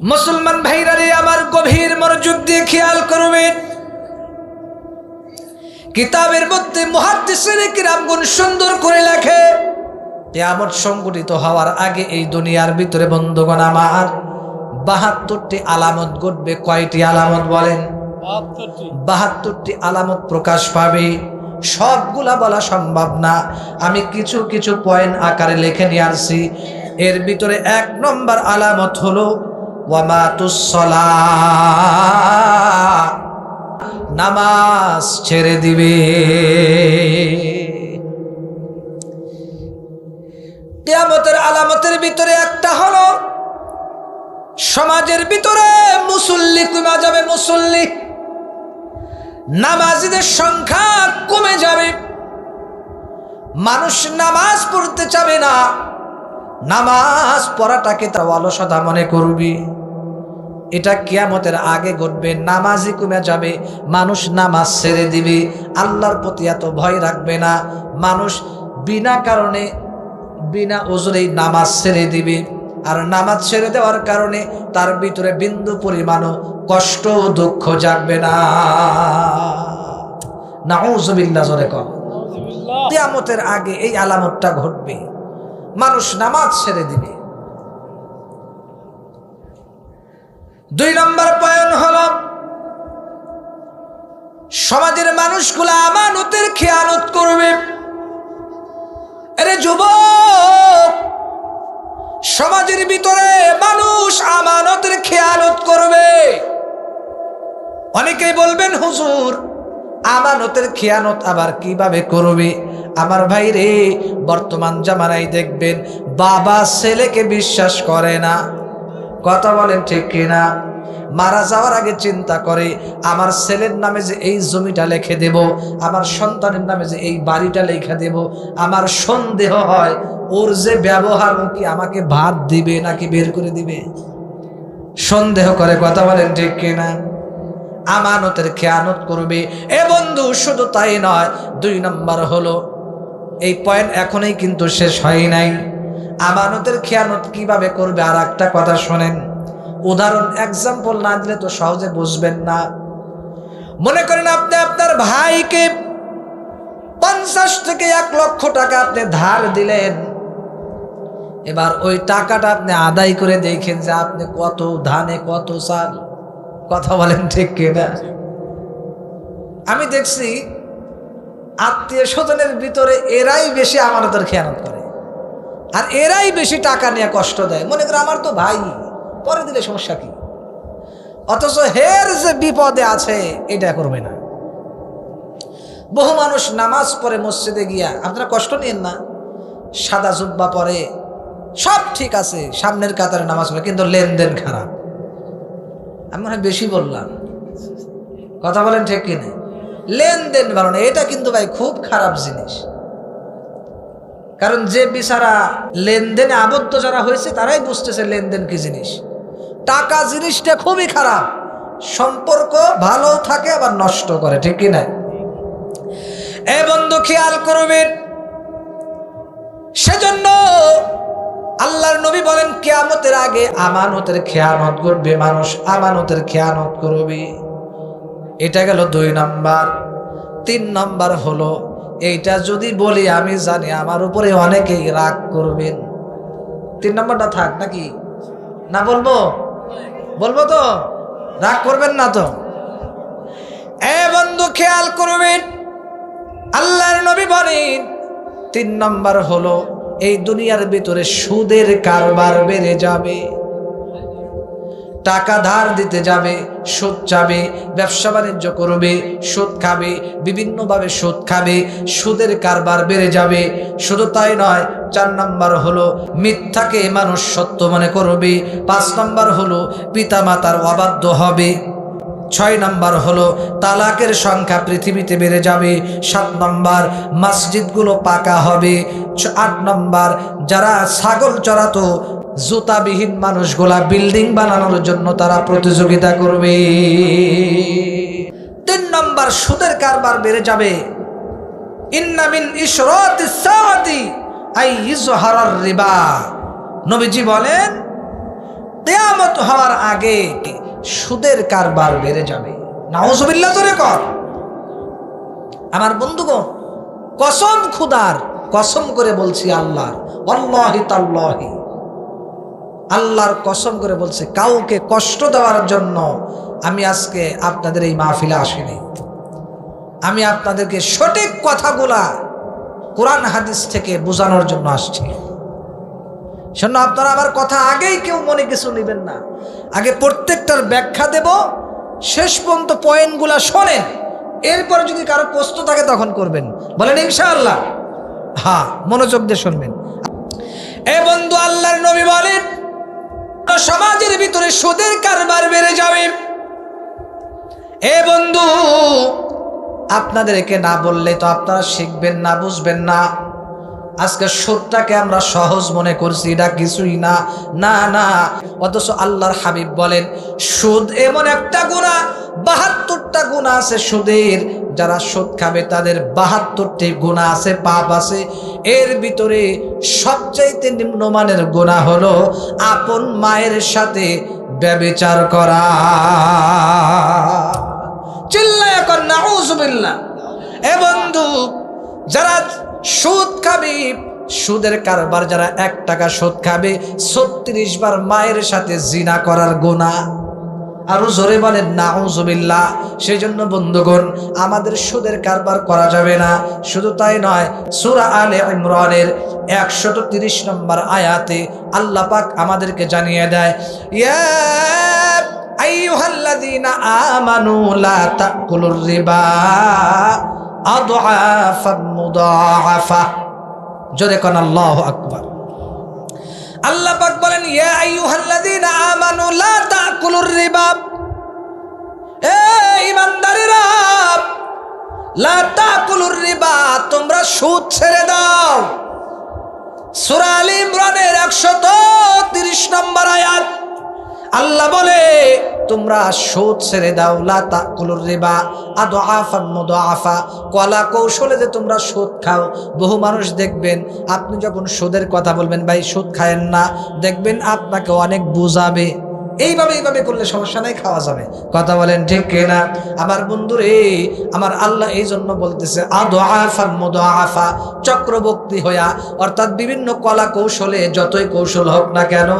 মুসলমান ভাইরা রে আমার গভীর মনোযোগ দিয়ে খেয়াল করবেন। কিতাবের মধ্যে মুহাদ্দিসিনে কিরামগণ সুন্দর করে লেখে, কিয়ামত সংঘটিত হওয়ার আগে এই দুনিয়ার ভিতরে বন্ধুগণ আমার ৭২টি আলামত ঘটবে। কয়টি আলামত বলেন? ৭২টি আলামত প্রকাশ পাবে। সবগুলা বলা সম্ভব না, আমি কিছু কিছু পয়েন্ট আকারে লিখে নিয়ে আসছি। এর ভিতরে ১ নম্বর আলামত হলো ওয়ামাতুস সালাহ, নামাজ ছেড়ে দিবে। কিয়ামতের আলামতের ভিতরে একটা হলো সমাজের ভিতরে মুসল্লি কমে যাবে। মুসল্লি নামাজীদের সংখ্যা কমে যাবে। মানুষ নামাজ পড়তে চাবে না, নামাজ পড়াটাকে তারা অলসতা মনে করবে। এটা কিয়ামতের আগে ঘটবে। নামাজই কমে যাবে, মানুষ নামাজ ছেড়ে দিবে, আল্লাহর প্রতি এত ভয় রাখবে না। মানুষ বিনা কারণে বিনা ওজরেই নামাজ ছেড়ে দিবে। আর নামাজ ছেড়ে দেওয়ার কারণে তার ভিতরে বিন্দু পরিমাণও কষ্ট দুঃখ জাগবে না। নাউযুবিল্লাহ জোরে কর। কিয়ামতের আগে এই আলামতটা ঘটবে, মানুষ নামাজ ছেড়ে দিবে। ২ নম্বর পয়েন্ট হলো সমাজের মানুষগুলো আমানতের খেয়ানত করবে। আরে যুবক, সমাজের ভিতরে মানুষ আমানতের খেয়ানত করবে। অনেকেই বলবেন হুজুর আমানতের খেয়ানত আবার কিভাবে করবে? আমার ভাই রে, বর্তমান জামানায় দেখবেন বাবা ছেলেকে বিশ্বাস করে না। কথা বলেন ঠিক কিনা? মারা যাওয়ার আগে চিন্তা করে আমার ছেলের নামে যে এই জমিটা লিখে দেব, আমার সন্তানের নামে যে এই বাড়িটা লিখে দেব। আমার সন্দেহ হয় ওর যে ব্যবহার, ও কি আমাকে ভাত দিবে নাকি বের করে দিবে, সন্দেহ করে। কথা বলেন ঠিক কিনা? আমানতের খেয়ানত করবে। এ বন্ধু, শুধু তাই নয়, ২ নম্বর হলো, এই পয়েন্ট এখনই কিন্তু শেষ হয় নাই। আমানতের খেয়ানত কিভাবে করবে আর একটা কথা শোনেন। উদাহরণ এক্সাম্পল না দিলে তো সহজে বুঝবেন না। মনে করেন আপনি আপনার ভাইকে ৫০ থেকে ১ লক্ষ টাকা আপনি ধার দিলেন। এবার ওই টাকাটা আপনি আদায় করে দেখেন যে আপনি কত ধানে কত চাল। কথা বলেন ঠিক কিনা? আমি দেখছি আত্মীয় স্বজনের ভিতরে এরাই বেশি আমানতের খেয়ানত করে, আর এরাই বেশি টাকা নিয়ে কষ্ট দেয়। মনে করে আমার তো ভাই, পরে দিলে সমস্যা কি? অথচ হের যে বিপদে আছে এটা করবে না। বহু মানুষ নামাজ পড়ে মসজিদে গিয়া, আপনারা কষ্ট নিয়েন না, সাদা জুব্বা পরে, সব ঠিক আছে, সামনের কাতারে নামাজ পড়ে, কিন্তু লেনদেন খারাপ। আমি মনে হয় বেশি বললাম। কথা বলেন ঠিক কিনা? লেনদেন ভালো না, এটা কিন্তু ভাই খুব খারাপ জিনিস। কারণ যে বিচারা লেনদেনে আবদ্ধ যারা হয়েছে তারাই বুঝতেছে লেনদেন কি জিনিস। টাকা জিনিসটা খুবই খারাপ, সম্পর্ক ভালো থাকে আবার নষ্ট করে, ঠিক কিনা? এ বন্ধু খেয়াল করবেন। সেজন্য আল্লাহর নবী বলেন কিয়ামতের আগে আমানতের খেয়ানত করবে, মানুষ আমানতের খেয়ানত করবে। এটা গেল ২ নম্বর। ৩ নম্বর হলো, এইটা যদি বলি আমি জানি আমার উপরে অনেকেই রাগ করবেন। ৩ নম্বরটা থাক নাকি না? বলবো বলবো তো? রাগ করবেন না তো? এ বন্ধু খেয়াল করবেন, আল্লাহর নবী বলেন ৩ নম্বর হলো, এই দুনিয়ার ভিতরে সুদের কারবার বেড়ে যাবে। টাকা ধার দিতে যাবে, সুদ চাবে, ব্যবসা বাণিজ্য করবে, সুদ খাবে, বিভিন্নভাবে সুদ খাবে, সুদের কারবার বেড়ে যাবে। শুধু তাই নয়, ৪ নম্বর হলো মিথ্যাকে মানুষ সত্য মনে করবে। ৫ নম্বর হলো পিতামাতার অবাধ্য হবে। ৬ নম্বর হলো তালাকের সংখ্যা পৃথিবীতে বেড়ে যাবে। ৭ নম্বর মসজিদগুলো পাকা হবে। ৮ নম্বর যারা ছাগল চড়াতো জুতাবিহীন মানুষগুলা বিল্ডিং বানানোর জন্য তারা প্রতিযোগিতা করবে। ৩ নম্বর সুদের কারবার বেড়ে যাবে। ইন্না মিন ইশরাতিস সাআতি আই ইজহারার রিবা। নবীজি বলেন কিয়ামত হওয়ার আগে সুদের কারবার বেড়ে যাবে। নাউজুবিল্লাহ জোরে কর। আমার বন্ধুগণ, কসম খুদার, কসম করে বলছি আল্লাহর, ওয়াল্লাহি তাল্লাহি, আল্লাহর কসম করে বলছে, কাউকে কষ্ট দেওয়ার জন্য আমি আজকে আপনাদের এই মাহফিলে আসিনি। আমি আপনাদেরকে সঠিক কথাগুলা কোরআন হাদিস থেকে বোঝানোর জন্য আসছি। শোনো, আপনারা আমার কথা আগেই কেউ মনে কিছু নেবেন না। আগে প্রত্যেকটার ব্যাখ্যা দেব, শেষ পর্যন্ত পয়েন্টগুলা শোনেন, এরপর যদি কারো প্রশ্ন থাকে তখন করবেন, বলেন ইনশাআল্লাহ। হ্যাঁ, মনোযোগ দিয়ে শুনবেন। এ বন্ধু, আল্লাহর নবী বলেন সমাজের ভিতরে সুদের কারবার বেড়ে যাবে। এ বন্ধু, আপনাদেরকে না বললে তো আপনারা শিখবেন না, বুঝবেন না। আজকে সুদটাকে আমরা সহজ মনে করছি, এটা কিছুই না, না না। অথচ আল্লাহর হাবিব বলেন সুদ এমন একটা গুনাহ, ৭২টা গুনাহ আছে সুদের। যারা সুদ খাবে তাদের ৭২টি গুনাহ আছে, পাপ আছে। এর ভিতরে সবচাইতে নিম্নমানের গুনাহ হলো আপন মায়ের সাথে ব্যভিচার করা। চিল্লায়া কর নাউজুবিল্লাহ। এ বন্ধু, যারা সুদ খাবে, সুদের কারবার, যারা ১ টাকা সুদ খাবে, ৩৬ বার মায়ের সাথে জিনা করার গুনাহ। আরো জোরে বলেন নাউজুবিল্লাহ। সেই জন্য বন্ধুগণ, আমাদের সুদের কারবার করা যাবে না। শুধু তাই নয়, সূরা আলে ইমরানের ১৩০ নম্বর আয়াতে আল্লাহ পাক আমাদেরকে জানিয়ে দেয়, ইয়া আইয়ুহাল্লাযীনা আমানু লা তাকুলুর রিবা আদআফাম মুদাআফা। জোরে কোন আল্লাহু আকবার। আল্লাহ পাক বলেন, ইয়া আইয়ুহাল্লাযীনা আমানু লা তাকুলুর রিবা, এ ঈমানদারেরা, লা তাকুলুর রিবা, তোমরা সুদ ছেড়ে দাও। সূরা আলে ইমরানের ১৩০ নম্বর আয়াত আল্লাহ বলে, তোমরা সুদ ছেড়ে দাও। লা তাকুলুর রিবা আদআফাম মুদাআফা, কলা কৌশলে যে তোমরা সুদ খাও। বহু মানুষ দেখবেন, আপনি যখন সুদের কথা বলবেন, ভাই সুদ খায়েন না, দেখবেন আপনাকে অনেক বুঝাবে। এইভাবে করলে সমস্যা নাই, খাওয়া যাবে। কথা বলেন ঠিক কিনা? আমার বন্ধুরে, আমার আল্লাহ এই জন্য বলতেছে আদআফাম মুদাআফা, চক্রবর্তী হইয়া, অর্থাৎ বিভিন্ন কলা কৌশলে যতই কৌশল হোক না কেন,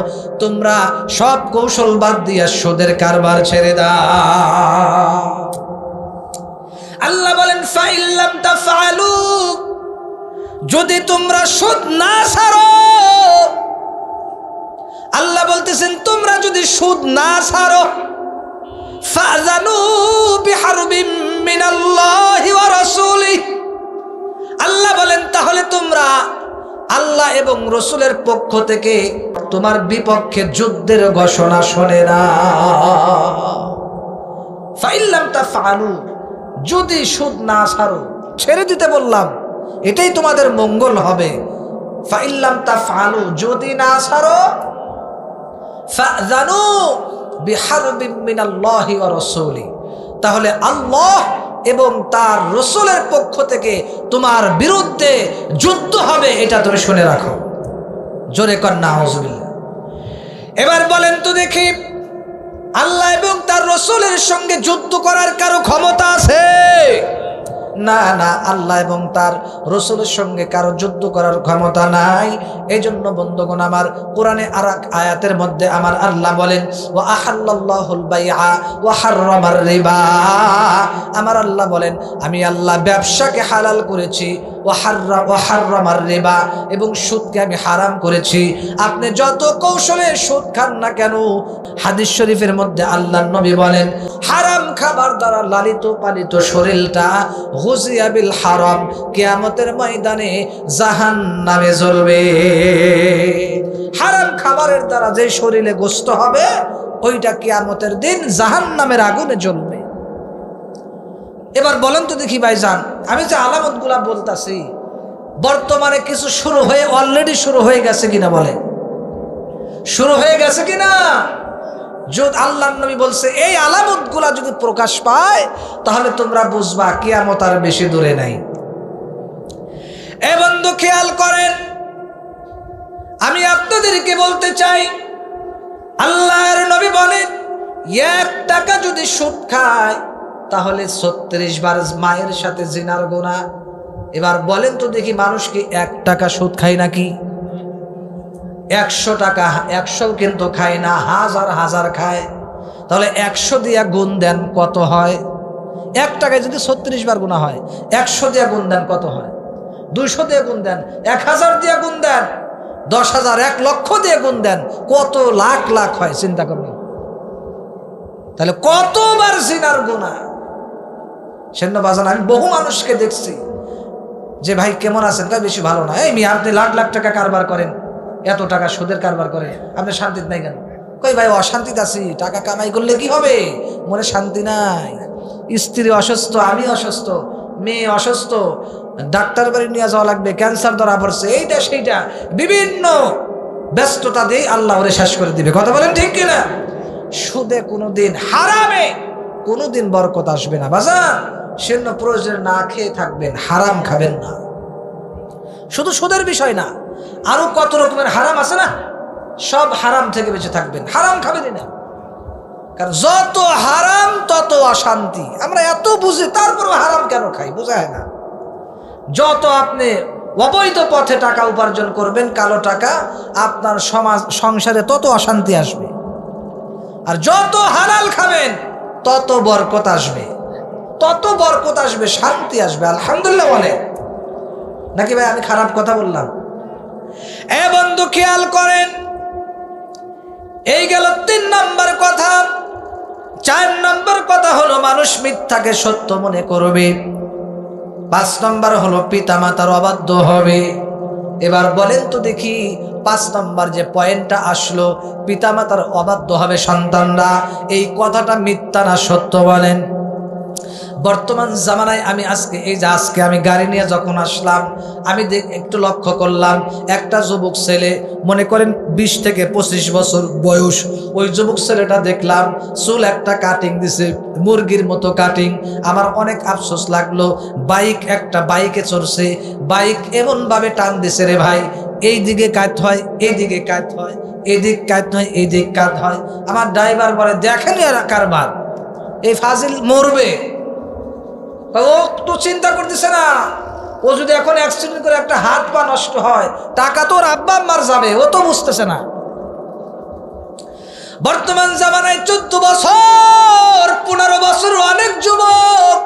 তোমরা সব কৌশল বাদ দিয়া সুদের কারবার ছেড়ে দাও। আল্লাহ বলেন ফাইল্লাম তাফআলু, যদি তোমরা সুদ না ছাড়ো, আল্লাহ বলতেছেন তোমরা যদি সুদ না ছাড়ো, ফাযানু বিহারবিম মিনাল্লাহি ওয়া রাসূলিহি, আল্লাহ বলেন তাহলে তোমরা আল্লাহ এবং রাসূলের পক্ষ থেকে তোমার বিপক্ষে যুদ্ধের ঘোষণা শোনে না। ফাইল্লাম তাফআলু, যদি সুদ না ছাড়ো, ছেড়ে দিতে বললাম, এটাই তোমাদের মঙ্গল হবে। ফাইল্লাম তাফআলু, যদি না ছাড়ো, ফাযানু বিহারবিম মিনাল্লাহি ওয়া রাসূলিহি, তাহলে আল্লাহ এবং তার রাসূলের পক্ষ থেকে তোমার বিরুদ্ধে যুদ্ধ হবে, এটা তুমি শুনে রাখো। জোরে কর নাউজুবিল্লাহ। এবার বলেন তো দেখি, আল্লাহ এবং তার রাসূলের সঙ্গে যুদ্ধ করার কারো ক্ষমতা আছে? না না, আল্লাহ এবং তার রাসূলের সঙ্গে কারো যুদ্ধ করার ক্ষমতা নাই। এই জন্য বন্ধুগণ আমার, কোরআনে আরেক আয়াতের মধ্যে আমার আল্লাহ বলেন, ওয়া আহাল্লাল্লাহুল বাইআ ওয়া হাররামার রিবা, আমার আল্লাহ বলেন আমি আল্লাহ ব্যবসাকে হালাল করেছি, ওয়া হাররামার রিবা, এবং সুদকে আমি হারাম করেছি। আপনি যত কৌশলে সুদ খান না কেন, হাদিস শরীফের মধ্যে আল্লাহর নবী বলেন, হারাম খাবার দ্বারা লালিত পালিত শরীরটা গুজিয়া বিল হারাম, কিয়ামতের ময়দানে জাহান্নামে জ্বলবে। হারাম খাবারের দ্বারা যে শরীরে গোস্ত হবে, ওইটা কিয়ামতের দিন জাহান্নামের আগুনে জ্বলবে। এবার বলেন তো দেখি ভাইজান, আমি যে আলামতগুলা বলতাছি, বর্তমানে কিছু শুরু হয়ে, অলরেডি শুরু হয়ে গেছে কিনা? বলে শুরু হয়ে গেছে কিনা? যদি আল্লাহর নবী বলছে এই আলামতগুলা যদি প্রকাশ পায়, তাহলে তোমরা বুঝবা কিয়ামত আর বেশি দূরে নাই। এ বন্ধু খেয়াল করেন, আমি আপনাদেরকে বলতে চাই, আল্লাহর নবী বলেন 1 টাকা যদি সুদ খায় তাহলে 36 বার মায়ের সাথে জিনার গুনাহ। এবার বলেন তো দেখি, মানুষ কি 1 টাকা সুদ খায় নাকি? 100 টাকা, 100 কিন্তু খায় না, হাজার হাজার খায়। তাহলে 100 দিয়া গুণ দেন কত হয়? 1 টাকায় যদি 36 বার গুনাহ হয়, 100 দিয়া গুণ দেন কত হয়? 200 দিয়ে গুণ দেন, 1000 দিয়ে গুণ দেন, 10,000, 1 লক্ষ দিয়ে গুণ দেন, কত লাখ লাখ হয় চিন্তা করুন। তাহলে কতবার জিনার গুনাহ। সেজন্য বাজান আমি বহু মানুষকে দেখছি যে ভাই কেমন আছেন, তাই বেশি ভালো না। এই মিয়া আপনি লাখ লাখ টাকা কারবার করেন, এত টাকা সুদের কারবার করে, আপনি শান্তিতে নাই কেন? কই ভাই অশান্তিতে আছি, টাকা কামাই করলে কি হবে, মনে শান্তি নাই। স্ত্রী অসুস্থ, আমি অসুস্থ, মেয়ে অসুস্থ, ডাক্তার বাড়ি নিয়ে যাওয়া লাগবে, ক্যান্সার ধরা পড়ছে, এইটা সেইটা, বিভিন্ন ব্যস্ততা দিয়ে আল্লাহ ওরে শেষ করে দিবে। কথা বলেন ঠিক কিনা? সুদে কোনোদিন, হারামে কোনোদিন বরকত আসবে না বাজার। সেজন্য প্রয়োজনে না খেয়ে থাকবেন, হারাম খাবেন না। শুধু সুদের বিষয় না, আরো কত রকমের হারাম আছে না, সব হারাম থেকে বেঁচে থাকবেন, হারাম খাবেনই না। কারণ যত হারাম তত অশান্তি। আমরা এত বুঝি, তারপরও হারাম কেন খাই বোঝায় না। যত আপনি অবৈধ পথে টাকা উপার্জন করবেন, কালো টাকা, আপনার সমাজ সংসারে তত অশান্তি আসবে। আর যত হালাল খাবেন তত বরকত আসবে, তত বরকত আসবে, শান্তি আসবে। আলহামদুলিল্লাহ বলে নাকি ভাই? আমি খারাপ কথা বললাম? এ বন্ধু খেয়াল করেন, এই গেল 3 নম্বর কথা। 4 নম্বর কথা হলো মানুষ মিথ্যাকে সত্য মনে করবে। 5 নম্বর হলো পিতা মাতার অবাধ্য হবে। এবার বলেন তো দেখি, 5 নম্বর যে পয়েন্টটা আসলো, পিতা মাতার অবাধ্য হবে সন্তানরা, এই কথাটা মিথ্যা না সত্য বলেন? বর্তমান জামানায় আমি আজকে আমি গাড়ি নিয়ে যখন আসলাম, আমি একটু লক্ষ্য করলাম, একটা যুবক ছেলে, মনে করেন 20 থেকে 25 বছর বয়স, ওই যুবক ছেলেটা দেখলাম চুল একটা কাটিং দিছে, মুরগির মতো কাটিং। আমার অনেক আফসোস লাগলো। বাইকে চড়ছে, বাইক এমনভাবে টান দিছে রে ভাই, এই দিকে কাট হয়, এই দিকে কাট হয়, এদিক কাট হয়, এই দিক কাট হয়। আমার ড্রাইভার বলে, দেখেনি আর কারবার, এই ফাজিল মরবে। ও তো চিন্তা করতেছে না, ও যদি এখন অ্যাক্সিডেন্ট করে একটা হাত পা নষ্ট হয়, টাকা তো ওর আব্বা আম্মার যাবে, ও তো বুঝতেছে না। বর্তমান জামানায় 14 বছর 15 বছর অনেক যুবক,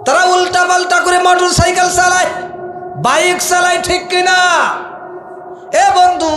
তারা উল্টা পাল্টা করে মোটর সাইকেল চালায়, বাইক চালায়, ঠিক কিনা? এ বন্ধু,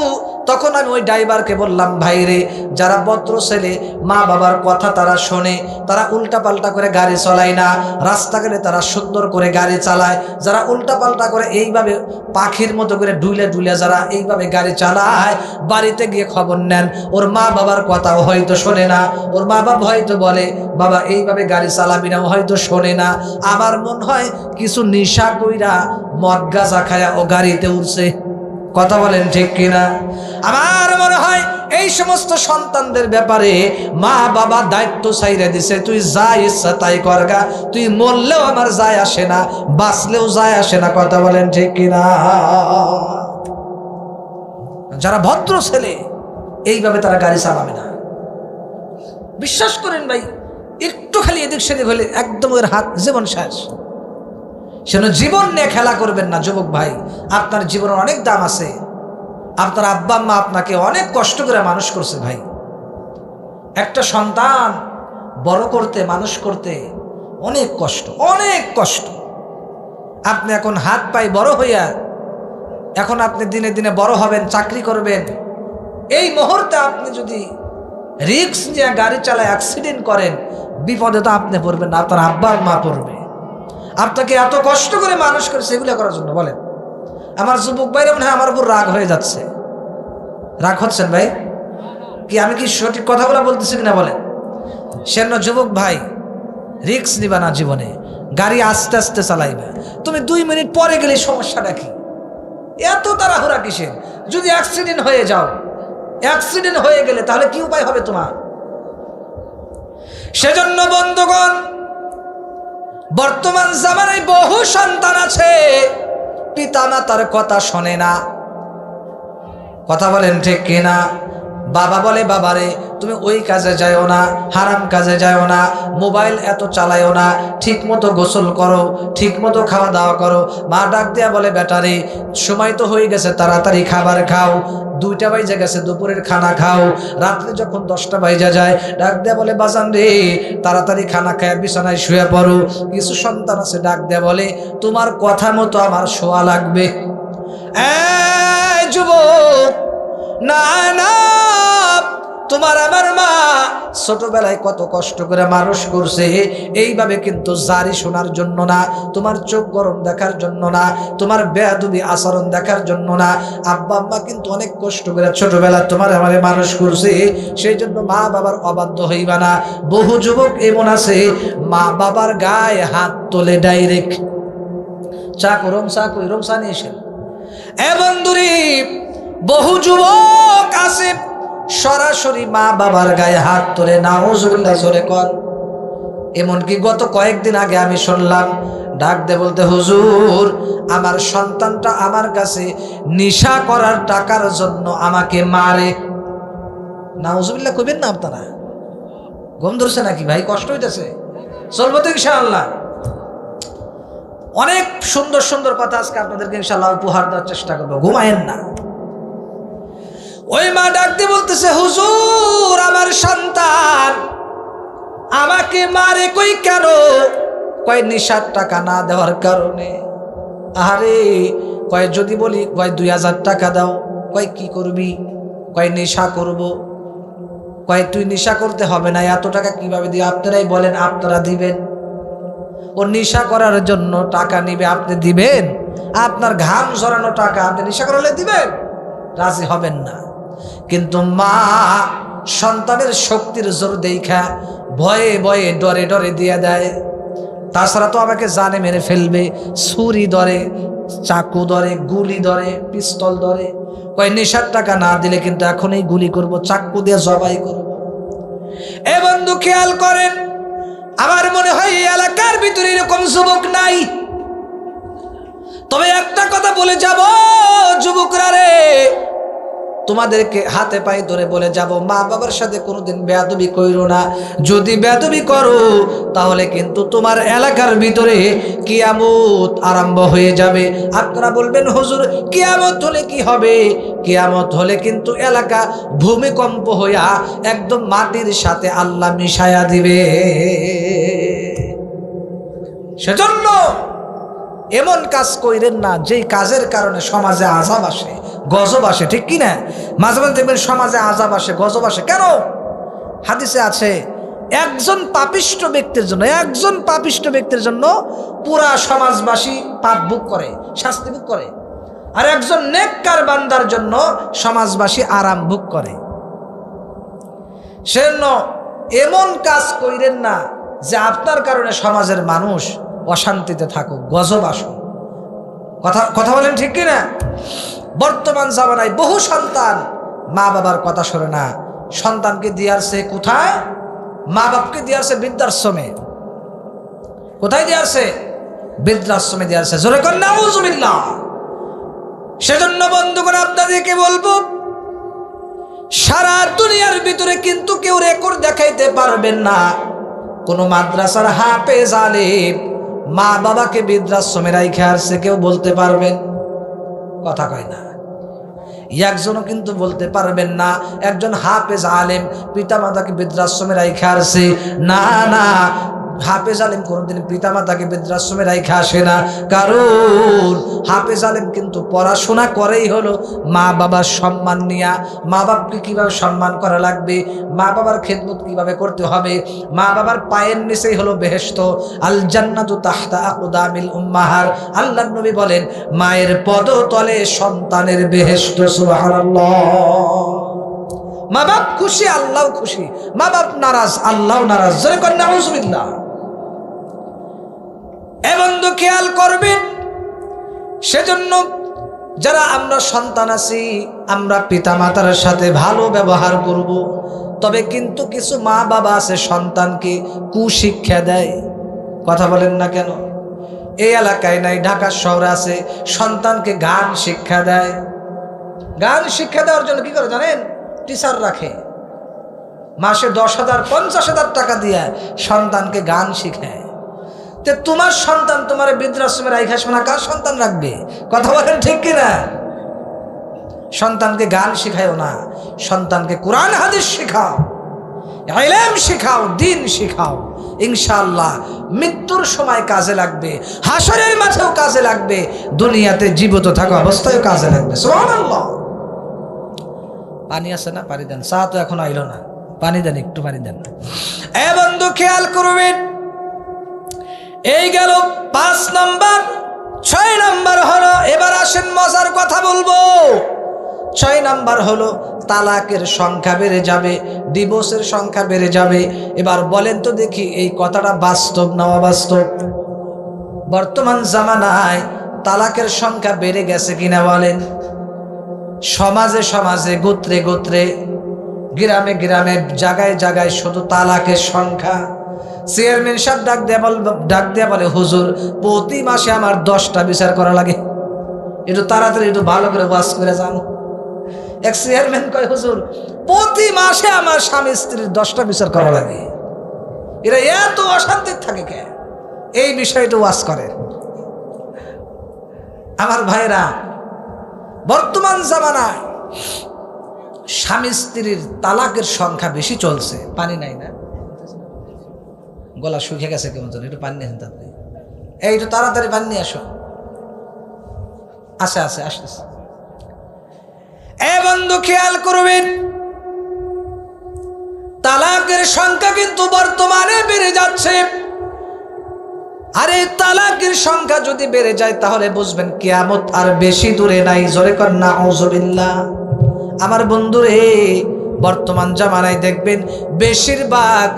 তখন আমি ওই ড্রাইভারকে বললাম, ভাই রে, যারা ভদ্র ছেলে, মা বাবার কথা তারা শোনে, তারা উল্টা পাল্টা করে গাড়ি চালায় না, রাস্তা গেলে তারা সুন্দর করে গাড়ি চালায়। যারা উল্টা পাল্টা করে এইভাবে পাখির মতো করে ডুলে ডুলে যারা এইভাবে গাড়ি চালায়, বাড়িতে গিয়ে খবর নেন, ওর মা বাবার কথাও হয়তো শোনে না। ওর মা বাবা হয়তো বলে, বাবা এইভাবে গাড়ি চালাবি না, হয়তো শোনে না। আমার মনে হয় কিছু নেশা কইরা মদ গাঁজা খায়া ও গাড়িতে উঠছে। কথা বলেন ঠিক কিনা? আমার মনে হয় এই সমস্ত সন্তানদের ব্যাপারে মা বাবা দায়িত্ব ছাইরে দিছে, তুই যা ইচ্ছা তাই করগা, তুই মরলেও আমার যায় আসে না, বাঁচলেও যায় আসে না। কথা বলেন ঠিক কিনা? যারা ভদ্র ছেলে, এইভাবে তারা গাড়ি চালাবে না। বিশ্বাস করেন ভাই, একটু খালি এদিক সেদিক হলে একদম ওর হাত জীবন শেষ। সেজন্য জীবন নিয়ে খেলা করবেন না যুবক ভাই। আপনার জীবনের অনেক দাম আছে। আপনার আব্বা আম্মা আপনাকে অনেক কষ্ট করে মানুষ করছে ভাই। একটা সন্তান বড় করতে, মানুষ করতে অনেক কষ্ট, অনেক কষ্ট। আপনি এখন হাত পায়ে বড় হইয়া, এখন আপনি দিনে দিনে বড় হবেন, চাকরি করবেন, এই মুহূর্তে আপনি যদি রিস্ক নিয়ে গাড়ি চালায় অ্যাক্সিডেন্ট করেন, বিপদে তো আপনি পড়বেন না, আপনার আব্বা মা পড়বে। আপনাকে এত কষ্ট করে মানুষ করে সেগুলো করার জন্য। বলেন, আমার যুবক ভাইরা মনে হয় আমার উপর রাগ হয়ে যাচ্ছে। রাগ হচ্ছেন ভাই? কি আমি কি সঠিক কথাগুলো বলতেছি কিনা বলেন? সেজন্য যুবক ভাই, রিস্ক নিবা না জীবনে, গাড়ি আস্তে আস্তে চালাইবে। তুমি 2 মিনিট পরে গেলে সমস্যাটা কি? এত তাড়াহুড়া কিসের? যদি অ্যাক্সিডেন্ট হয়ে যাও, অ্যাক্সিডেন্ট হয়ে গেলে তাহলে কি উপায় হবে তোমার? সেজন্য বন্ধুগণ, বর্তমান জামানায় বহু সন্তান আছে পিতা মাতার কথা শোনে না। কথা বলেন ঠিক কিনা? বাবা বলে, বাবারে তুমি ওই কাজে যাও না, হারাম কাজে যাও না, মোবাইল এত চালায়ও না, ঠিক মতো গোসল করো, ঠিক মতো খাওয়া দাওয়া করো। মা ডাক দিয়া বলে, বেটারে সময় তো হয়ে গেছে, তাড়াতাড়ি খাবার খাও, 2টা বাজে গেছে, দুপুরের খানা খাও। রাত্রে যখন 10টা বাজে যায়, ডাক দেয়া বলে, বাজান রে তাড়াতাড়ি খানা খায় বিছানায় শুয়ে পড়ো। কিছু সন্তান আছে ডাক দেয়া বলে, তোমার কথা মতো আমার শোয়া লাগবে। এই যুবক, না না, তোমার আমার মা ছোটবেলায় কত কষ্ট করে মানুষ করছে, এইভাবে কিন্তু জারি শোনার জন্য না, তোমার চোখ গরম দেখার জন্য না, তোমার বেয়াদবি আচরণ দেখার জন্য না। আব্বা আম্মা কিন্তু অনেক কষ্ট করে ছোটবেলা তোমার আমারে মানুষ করছে, সেই জন্য মা বাবার অবাধ্য হইবা না। বহু যুবক এমন আছে মা বাবার গায়ে হাত তোলে ডাইরেক্ট। চা করম, চা কই রম, চা নিয়ে এসেন। এ বন্ধুরি, বহু যুবক আছে সরাসরি মা বাবার গায়ে হাত তোলে, নাউজুবিল্লাহ জোরে কর। এমনকি গত কয়েকদিন আগে আমি শুনলাম ডাক দে বলতে, হুজুর আমার সন্তানটা আমার কাছে নেশা করার টাকার জন্য আমাকে মারে। নাউজুবিল্লাহ কইবেন না আপনারা? ঘুম ধরছে নাকি ভাই? কষ্ট হইতেছে? চলবো তো ইনশাআল্লাহ। অনেক সুন্দর সুন্দর কথা আজকে আপনাদেরকে ইনশাআল্লাহ উপহার দেওয়ার চেষ্টা করবো, ঘুমায়েন না। ওই মা ডাক দিয়ে বলতেছে, হুজুর আমার সন্তান আমাকে মারে। কই কেন? কয় নেশার টাকা না দেওয়ার কারণে। আরে কয় যদি বলি, কয় 2000 টাকা দাও। কয় কি করবি? কয় নেশা করব। কয় তুই নেশা করতে হবে না, এত টাকা কিভাবে দিই? আপনারাই বলেন, আপনারা দিবেন? ও নেশা করার জন্য টাকা নিবে, আপনি দিবেন? আপনার ঘাম ঝরানো টাকা আপনি নেশা করালে দিবেন? রাজি হবেন না। কিন্তু মা সন্তানের শক্তির জোর দেখা ভয়ে ভয়ে ডরে ডরে দিয়ে দেয়। তাছাড়া তো আমাকে জানে মেরে ফেলবে, ছুরি ধরে, চাকু ধরে, গুলি ধরে, পিস্তল ধরে। কয় নেশার টাকা না দিলে কিন্তু এখনই গুলি করব, চাকু দিয়ে জবাই করব। এ বন্ধু খেয়াল করেন, আমার মনে হয় এলাকার ভিতরে এরকম যুবক নাই। তবে একটা কথা বলে যাব, যুবকরা রে, তোমাদেরকে হাতে পায়ে ধরে বলে যাব, মা বাবার সাথে কোনোদিন বেয়াদবি কইরো না। যদি বেয়াদবি করো তাহলে কিন্তু তোমার এলাকার ভিতরে কিয়ামত আরম্ভ হয়ে যাবে। আপনারা বলবেন, হুজুর কিয়ামত হলে কি হবে? কিয়ামত হলে কিন্তু এলাকা ভূমিকম্প হইয়া একদম মাটির সাথে আল্লাহ মিশায়া দিবে। সেজন্য এমন কাজ কইরেন না যেই কাজের কারণে সমাজে আযাব আসে, গজব আসে, ঠিক কি না? মাঝে মাঝে দেখবেন সমাজে আযাব আসে, গজব আসে। কেন? হাদিসে আছে, একজন পাপিষ্ট ব্যক্তির জন্য, একজন পাপিষ্ট ব্যক্তির জন্য পুরা সমাজবাসী পাপ ভোগ করে, শাস্তি ভোগ করে। আর একজন নেককার বান্দার জন্য সমাজবাসী আরাম ভোগ করে। সেজন্য এমন কাজ কইরেন না যে আপনার কারণে সমাজের মানুষ অশান্তিতে থাকুক, গজব আসুক। কথা বলেন, ঠিক কিনা? বর্তমান জামানায় বহু সন্তান মা বাবার কথা শোনে না। সন্তানকে দিয়ে আসছে কোথায়? মা বাপকে দিয়ে আসছে বৃদ্ধাশ্রমে। কোথায় দিয়ে আসছে? বৃদ্ধাশ্রমে দিয়ে আসছে। জোরে কর নাউজুবিল্লাহ। সেজন্য বন্ধুগণ আপনাদেরকে বলবো, সারা দুনিয়ার ভিতরে কিন্তু কেউ রেকর্ড দেখাইতে পারবেন না কোন মাদ্রাসার হাফেজ আলেম মা বাবাকে বৃদ্ধাশ্রমে রাইখা আসছে, কেউ বলতে পারবেন? কথা কয় না। একজনও কিন্তু বলতে পারবেন না একজন হাফেজ আলেম পিতা মাতাকে বৃদ্ধাশ্রমে রাইখা আসছে। না না, হাফেজ আলেম কোনোদিন পিতা মাতাকে বৃদ্ধাশ্রমে রাইখা আসে না। কারণ হাফেজ আলেম কিন্তু পড়াশোনা করেই হলো মা বাবার সম্মান নিয়া, মা বাপকে কিভাবে সম্মান করা লাগবে, মা বাবার খেদমত কিভাবে করতে হবে। মা বাবার পায়ের নিচেই হলো বেহেশত। আল জান্নাতু তাহতা আকদামিল উম্মাহার। আল্লাহর নবী বলেন, মায়ের পদতলে সন্তানের বেহেশত। সুবহানাল্লাহ। মা বাপ খুশি, আল্লাহ খুশি। মা বাপ নারাজ, আল্লাহ নারাজ। জোরে কর নাউজুবিল্লাহ। এ বন্ধু খেয়াল করবেন, সেজন্য যারা আমরা সন্তান আছি, আমরা পিতা মাতার সাথে ভালো ব্যবহার করব। তবে কিন্তু কিছু মা বাবা আছে সন্তানকে কুশিক্ষা দেয়। কথা বলেন না কেন? এই এলাকায় নাই, ঢাকা শহরে আছে, সন্তানকে গান শিক্ষা দেয়। গান শিক্ষা দেওয়ার জন্য কি করে জানেন? টিচার রাখে, মাসে 10,000 50,000 টাকা দিয়ে সন্তানকে গান শিখায়। তে তোমার সন্তান তোমার বৃদ্ধাশ্রমে রাইখা শোনা কার সন্তান রাখবে? কথা বলেন ঠিক কিনা? সন্তানকে গান শিখায়ও না, সন্তানকে কোরআন হাদিস শিখাও, ইলম শিখাও, দিন শিখাও। ইনশাআল্লাহ মৃত্যুর সময় কাজে লাগবে, হাসরের মাঠেও কাজে লাগবে, দুনিয়াতে জীবিত থাকা অবস্থায়ও কাজে লাগবে। সুবহানাল্লাহ। পানি আছে না? পানি দেন। চা তো এখন আইলো না, পানি দেন, একটু পানি দেন। এ বন্ধু খেয়াল করবেন, এই গেল 5 নাম্বার। 6 নাম্বার হলো, এবার আসেন মজার কথা বলবো। 6 নাম্বার হলো তালাকের সংখ্যা বেড়ে যাবে, ডিভোর্সের সংখ্যা বেড়ে যাবে। এবার বলেন তো দেখি এই কথাটা বাস্তব না অবাস্তব? বর্তমান জামানায় তালাকের সংখ্যা বেড়ে গেছে কিনা বলেন? সমাজে সমাজে, গোত্রে গোত্রে, গ্রামে গ্রামে, জায়গায় জায়গায় শুধু তালাকের সংখ্যা। চেয়ারম্যান সাহেব ডাক দেয়া বলে, হুজুর প্রতি মাসে আমার 10টা বিচার করা লাগে, একটু তাড়াতাড়ি একটু ভালো করে ওয়াজ করে যান। এক চেয়ারম্যান কয়, হুজুর প্রতি মাসে আমার স্বামী স্ত্রীর 10টা বিচার করা লাগে, এরা এত অশান্তি থাকে কে? এই বিষয়টা ওয়াজ করে। আমার ভাইরা, বর্তমান জামানায় স্বামী স্ত্রীর তালাকের সংখ্যা বেশি চলছে। পানি নাই না? গলা শুকিয়ে গেছে কেমন যেন, একটু পানি নিয়ে আপনি, এই একটু তাড়াতাড়ি পানি নিয়ে আসো। আচ্ছা আচ্ছা, আসতেছে। এ বন্ধু খেয়াল করবেন, তালাকের সংখ্যা কিন্তু বর্তমানে বেড়ে যাচ্ছে। আর এই তালাকের সংখ্যা যদি বেড়ে যায় তাহলে বুঝবেন কিয়ামত আর বেশি দূরে নাই। জোরে কর নাউযুবিল্লাহ। আমার বন্ধুরে, বর্তমান জামানায় দেখবেন বেশিরভাগ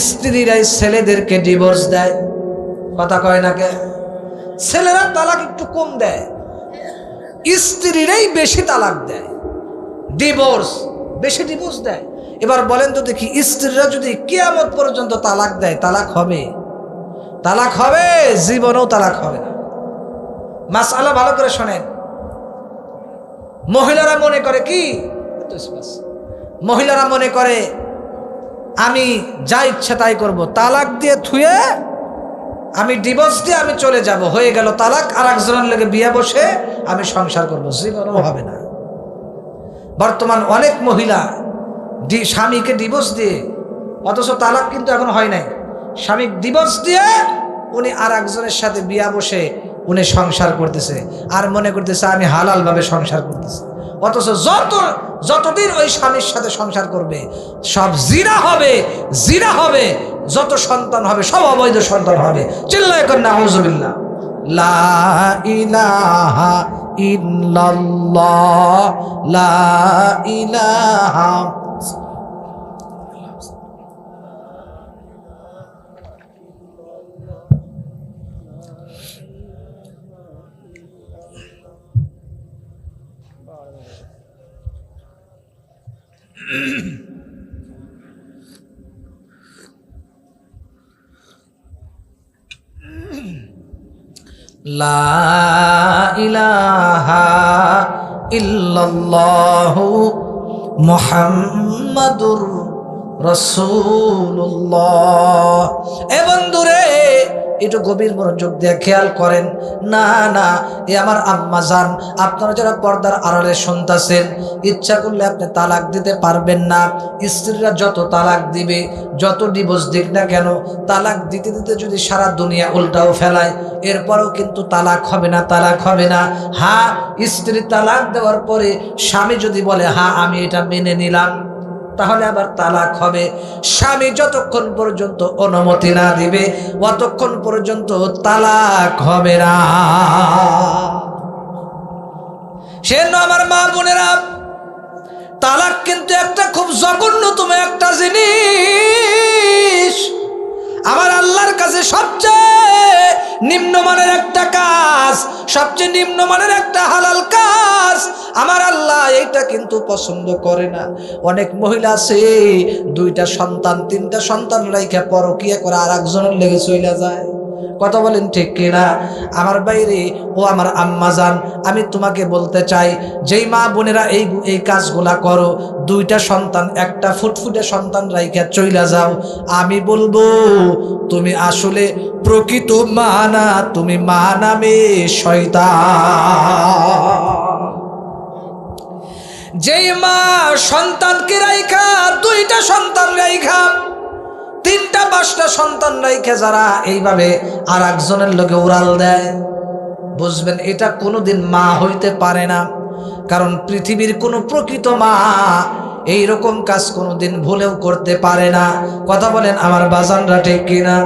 স্ত্রীরাই ছেলেদেরকে ডিভোর্স দেয়। কথা কয় না কে? ছেলেরা তালাক একটু কম দেয়, স্ত্রীরাই বেশি তালাক দেয়, ডিভোর্স বেশি ডিভোর্স দেয়। এবার বলেন তো দেখি, স্ত্রীরা যদি কিয়ামত পর্যন্ত তালাক দেয়, তালাক হবে? তালাক হবে? জীবনেও তালাক হবে না। মাসআলা ভালো করে শোনেন। মহিলারা মনে করে কি, মহিলারা মনে করে আমি যা ইচ্ছা তাই করব, তালাক দিয়ে থুয়ে আমি ডিভোর্স দিয়ে আমি চলে যাব, হয়ে গেল তালাক, আর একজনের লগে বিয়ে বসে আমি সংসার করব। জীবনেও হবে না। বর্তমান অনেক মহিলা স্বামীকে ডিভোর্স দিয়ে, অথচ তালাক কিন্তু এখন হয় নাই, স্বামী ডিভোর্স দিয়ে উনি আর একজনের সাথে বিয়া বসে উনি সংসার করতেছে, আর মনে করতেছে আমি হালাল ভাবে সংসার করতেছে। অথচ যতদিন ওই স্বামীর সাথে সংসার করবে সব জিনা হবে, জিনা হবে, যত সন্তান হবে সব অবৈধ সন্তান হবে। চিল্লায় কর নাউযুবিল্লাহ। লা ইলাহা ইল্লাল্লাহ, লা ইলাহা। লা ইলাহা ইল্লাল্লাহু মুহাম্মাদুর রাসূলুল্লাহ। এ বন্ধুরে, একটু গভীর মনোযোগ দিয়ে খেয়াল করেন। না না, এ আমার আম্মা জান, আপনারা যারা পর্দার আড়ালে শুনতেছেন, ইচ্ছা করলে আপনি তালাক দিতে পারবেন না। স্ত্রীরা যত তালাক দিবে, যত ডিভোর্স দিক না কেন, তালাক দিতে দিতে যদি সারা দুনিয়া উল্টাও ফেলায়, এরপরেও কিন্তু তালাক হবে না, তালাক হবে না। হ্যাঁ, স্ত্রী তালাক দেওয়ার পরে স্বামী যদি বলে হ্যাঁ আমি এটা মেনে নিলাম, তাহলে আবার তালাক হবে। স্বামী যতক্ষণ পর্যন্ত অনুমতি না দিবে ততক্ষণ পর্যন্ত তালাক হবে না। সেজন্য আমার মা বোনেরা, তালাক কিন্তু একটা খুব জঘন্যতম একটা জিনিস। আমার আল্লাহর কাছে সবচেয়ে নিম্নমানের একটা কাজ, সবচেয়ে নিম্নমানের একটা হালাল কাজ। আমার আল্লাহ এইটা কিন্তু পছন্দ করে না। অনেক মহিলা আছে 2টা সন্তান 3টা সন্তান রাইখা পরকিয়া করে আর একজনের লেগে চলে যায়। কথা বলেন ঠিক কিনা? আমার বাইরে ও আমার আম্মাজান, আমি তোমাকে বলতে চাই, যেই মা বোনেরা এই কাজগুলা করো, দুইটা সন্তান, একটা ফুটফুটে সন্তান রাইখা চইলা যাও, আমি বলবো তুমি আসলে প্রকৃত মা না, তুমি মা নামে শয়তান। যেই মা সন্তানকে রাইখা, দুইটা সন্তান রাইখা, তিনটা পাঁচটা সন্তান রাইখা যারা এইভাবে আর একজনের লোকে উড়াল দেয়, বুঝবেন এটা কোনোদিন মা হইতে পারে না। কারণ পৃথিবীর কোনো প্রকৃত মা এইরকম কাজ কোনোদিন ভুলেও করতে পারে না। কথা বলেন আমার বাজানরা ঠিক কিনা?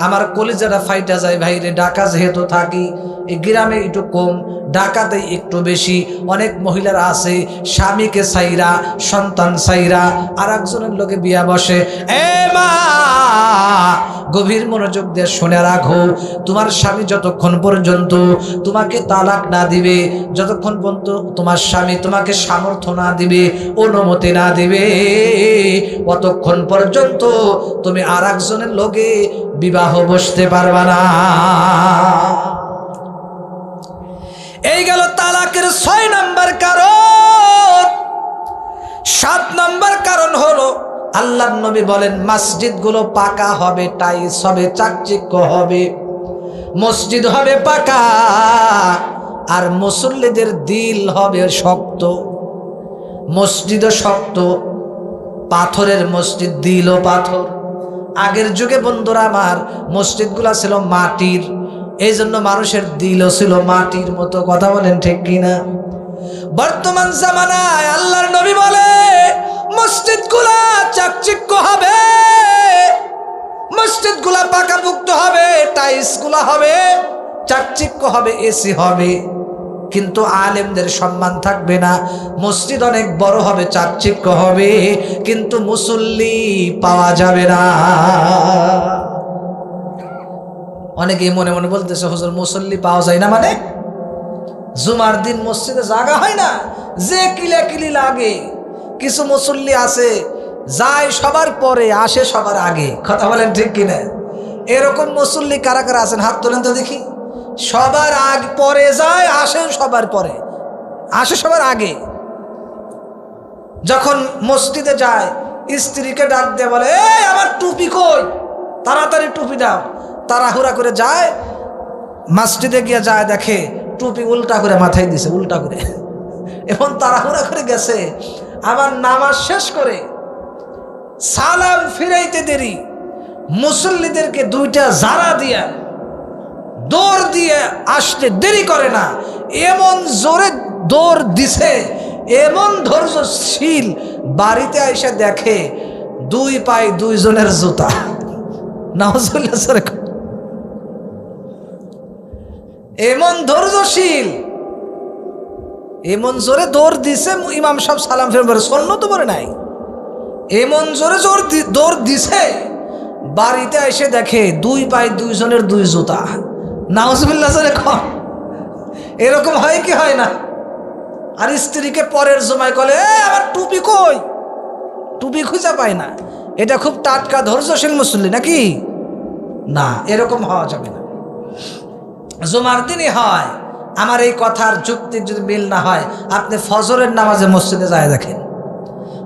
আমার কলিজারা ফাইটা যায় ভাইরে। ঢাকা যেহেতু থাকি, এই গ্রামে একটু কম, ঢাকাতে একটু বেশি। অনেক মহিলারা আছে স্বামীকে চাইরা, সন্তান চাইরা আর একজনের লোকে বিয়া বসে। এ মা, গভীর মনোযোগ দিয়ে শুনে রাখো, তোমার স্বামী যতক্ষণ পর্যন্ত তোমাকে তালাক না দিবে, যতক্ষণ পর্যন্ত তোমার স্বামী তোমাকে সামর্থ্য না দিবে, অনুমতি না দিবে, ততক্ষণ পর্যন্ত তুমি আর একজনের লোকে বিবাহ বসতে পারবা না। এই গেল তালাকের 6 নম্বর কারণ। 7 নম্বর কারণ হলো, আল্লাহর নবী বলেন মসজিদগুলো পাকা হবে, টাইলস হবে, চাকচিক্য হবে, মসজিদ হবে পাকা, আর মুসল্লিদের দিল হবে শক্ত। মসজিদও শক্ত, পাথরের মসজিদ, দিলও পাথর। আগের যুগে বন্ধুরা আমার মসজিদগুলা ছিল মাটির, এই জন্য মানুষের দিলও ছিল মাটির মতো। কথা বলেন ঠিক কিনা? বর্তমান জামানায় আল্লাহর নবী বলে মসজিদগুলা চাকচিক্য হবে, মসজিদগুলা পাকাপুক্ত হবে, টাইলসগুলা হবে, চাকচিক্য হবে, এসি হবে, কিন্তু আলেমদের সম্মান থাকবে না। মসজিদ অনেক বড় হবে, চাকচিক্য হবে, কিন্তু মুসল্লি পাওয়া যাবে না। অনেকেই মনে মনে বলতেছে, হুজুর মুসল্লি পাওয়া যায় না মানে? জুমার দিন মসজিদে জায়গা হয় না, যে কিলাকিলি লাগে। কিছু মুসল্লি আছে যায় সবার পরে, আসে সবার আগে। কথা বলেন ঠিক কিনা? এরকম মুসল্লি কারা কারা আছেন? হাত তোলেন তো দেখি। সবার আগে পরে যায়, আসেন সবার পরে, আসে সবার আগে। যখন মসজিদে যায় স্ত্রীকে ডাক দিয়ে বলে, এই আমার টুপি কই, তাড়াতাড়ি টুপি দাও। তাড়াহুড়া করে যায়, মসজিদে গিয়ে যায়, দেখে টুপি উল্টা করে মাথায় দিছে, উল্টা করে। এখন তাড়াহুড়া করে গেছে, আবার নামাজ শেষ করে সালাম ফিরাইতে দেরি, মুসল্লিদেরকে 2টা জারা দিয়া দৌড় দিয়ে আসতে দেরি করে না, এমন জোরে দৌড় দিছে, এমন ধৈর্যশীল। বাড়িতে আইসা দেখে 2 পায়ে 2 জনের জুতা। নাউজুবিল্লাহ। এমন ধৈর্যশীল, এমন জোরে দৌড় দিছে, ইমাম সাহেব সালাম ফেরবার সুন্নত তো বলে নাই, এমন জোরে দৌড় দিছে, বাড়িতে এসে দেখে 2 পায়ে 2 জনের 2 জুতা। নাউজুবিল্লাহ। এরকম হয় কি হয় না? আর স্ত্রীকে পরের জমায় কলে, আমার টুপি কই, টুপি খুঁজে পায় না। এটা খুব টাটকা ধৈর্যশীল মুসল্লি নাকি? না, এরকম হওয়া যাবে না। জুমার দিনই হয়। আমার এই কথার যুক্তির যদি মিল না হয়, আপনি ফজরের নামাজে মসজিদে যায় দেখেন,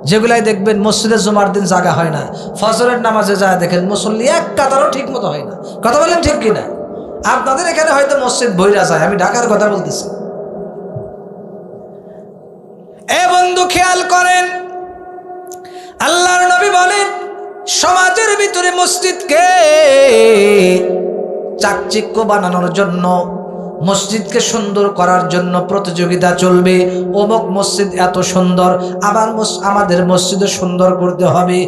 যেগুলাই দেখবেন মসজিদে জুমার দিন জায়গা হয় না, ফজরের নামাজে যায় দেখেন মুসল্লি এক কাতারও ঠিক মতো হয় না। কথা বলেন ঠিক কিনা? আপনাদের এখানে হয়তো মসজিদ ভইরা যায়, আমি ঢাকার কথা বলতেছি। এ বন্ধু খেয়াল করেন, আল্লাহর নবী বলেন সমাজের ভিতরে মসজিদকে চাকচিক্য বানানোর জন্য, মসজিদকে সুন্দর করার জন্য প্রতিযোগিতা চলবে। অমুক মসজিদ এত সুন্দর, আবার আমাদের মসজিদও সুন্দর করতে হবে।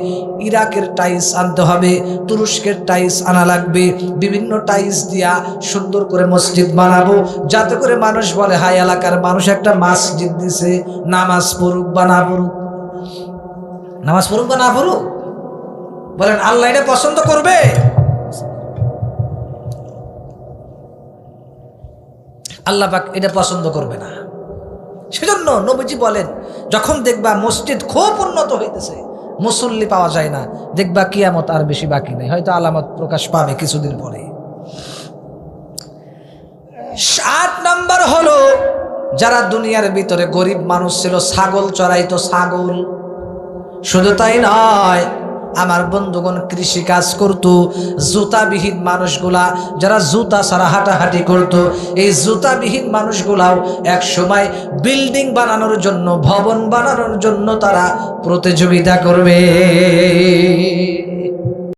ইরাকের টাইলস আনতে হবে, তুরস্কের টাইলস আনা লাগবে, বিভিন্ন টাইলস দিয়া সুন্দর করে মসজিদ বানাবো, যাতে করে মানুষ বলে হাই এলাকার মানুষ একটা মসজিদ দিছে, নামাজ পড়ুক বা না পড়ুক। নামাজ পড়ুক বা না পড়ুক, বলেন আল্লাহ এটা পছন্দ করবে? আল্লাহ পাক এটা পছন্দ করবে না। সেজন্য নবীজি বলেন, যখন দেখবা মসজিদ খুব উন্নত হইতেছে, মুসল্লি পাওয়া যায় না, দেখবা কিয়ামত আর বেশি বাকি নেই, হয়তো আলামত প্রকাশ পাবে কিছুদিন পরে। 8 নম্বর হলো যারা দুনিয়ার ভিতরে গরিব মানুষ ছিল, ছাগল চড়াইতো, ছাগল। শুধু তাই নয়, আমার বন্ধুগণ কৃষি কাজ করত, জুতাবিহীন মানুষগুলা যারা জুতা ছাড়া হাঁটাহাঁটি করত, এই জুতাবিহীন মানুষগুলাও এক সময় বিল্ডিং বানানোর জন্য, ভবন বানানোর জন্য তারা প্রতিযোগিতা করবে।